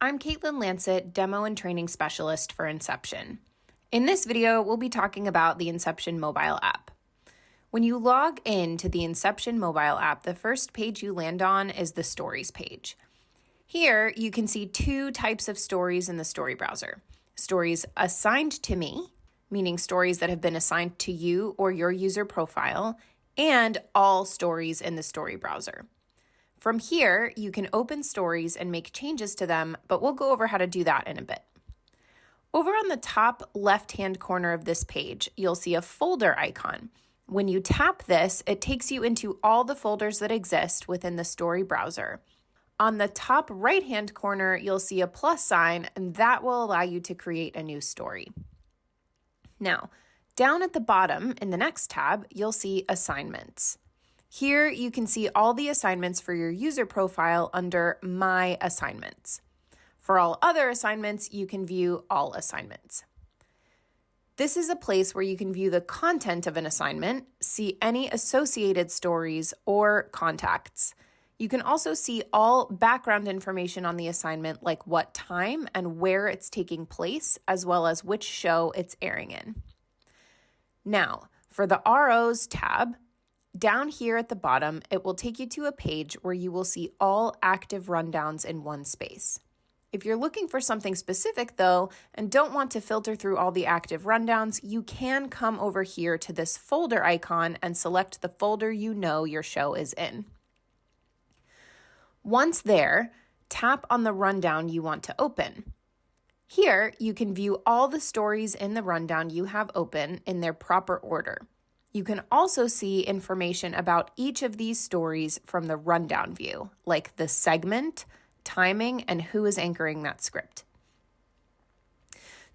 I'm Caitlin Lancet, Demo and Training Specialist for Inception. In this video, we'll be talking about the Inception Mobile App. When you log in to the Inception Mobile App, the first page you land on is the Stories page. Here, you can see two types of stories in the story browser. Stories assigned to me, meaning stories that have been assigned to you or your user profile, and all stories in the story browser. From here, you can open stories and make changes to them, but we'll go over how to do that in a bit. Over on the top left-hand corner of this page, you'll see a folder icon. When you tap this, it takes you into all the folders that exist within the story browser. On the top right-hand corner, you'll see a plus sign, and that will allow you to create a new story. Now, down at the bottom in the next tab, you'll see Assignments. Here, you can see all the assignments for your user profile under My Assignments. For all other assignments, you can view All Assignments. This is a place where you can view the content of an assignment, see any associated stories or contacts. You can also see all background information on the assignment, like what time and where it's taking place, as well as which show it's airing in. Now, for the ROs tab, down here at the bottom, it will take you to a page where you will see all active rundowns in one space. If you're looking for something specific, though, and don't want to filter through all the active rundowns, you can come over here to this folder icon and select the folder you know your show is in. Once there, tap on the rundown you want to open. Here, you can view all the stories in the rundown you have open in their proper order. You can also see information about each of these stories from the rundown view, like the segment, timing, and who is anchoring that script.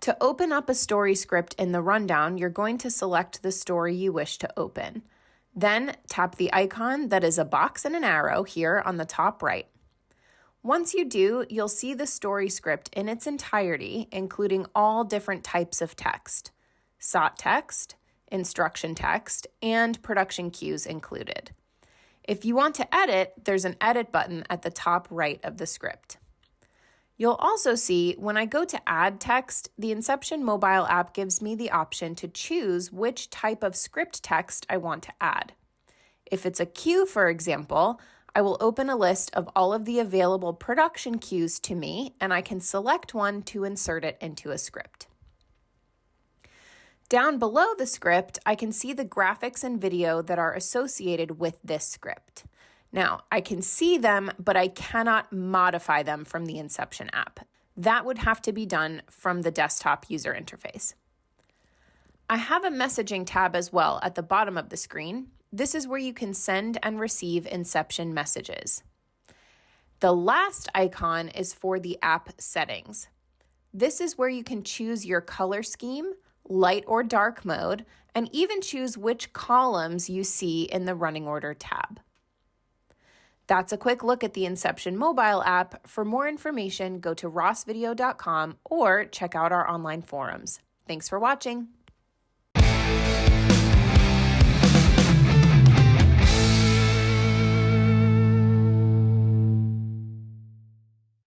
To open up a story script in the rundown, you're going to select the story you wish to open. Then tap the icon that is a box and an arrow here on the top right. Once you do, you'll see the story script in its entirety, including all different types of text: SOT text, instruction text, and production cues included. If you want to edit, there's an edit button at the top right of the script. You'll also see when I go to add text, the Inception mobile app gives me the option to choose which type of script text I want to add. If it's a cue, for example, I will open a list of all of the available production cues to me, and I can select one to insert it into a script. Down below the script, I can see the graphics and video that are associated with this script. Now, I can see them, but I cannot modify them from the Inception app. That would have to be done from the desktop user interface. I have a messaging tab as well at the bottom of the screen. This is where you can send and receive Inception messages. The last icon is for the app settings. This is where you can choose your color scheme, light or dark mode, and even choose which columns you see in the running order tab. That's a quick look at the Inception mobile app. For more information, go to rossvideo.com or check out our online forums. Thanks for watching.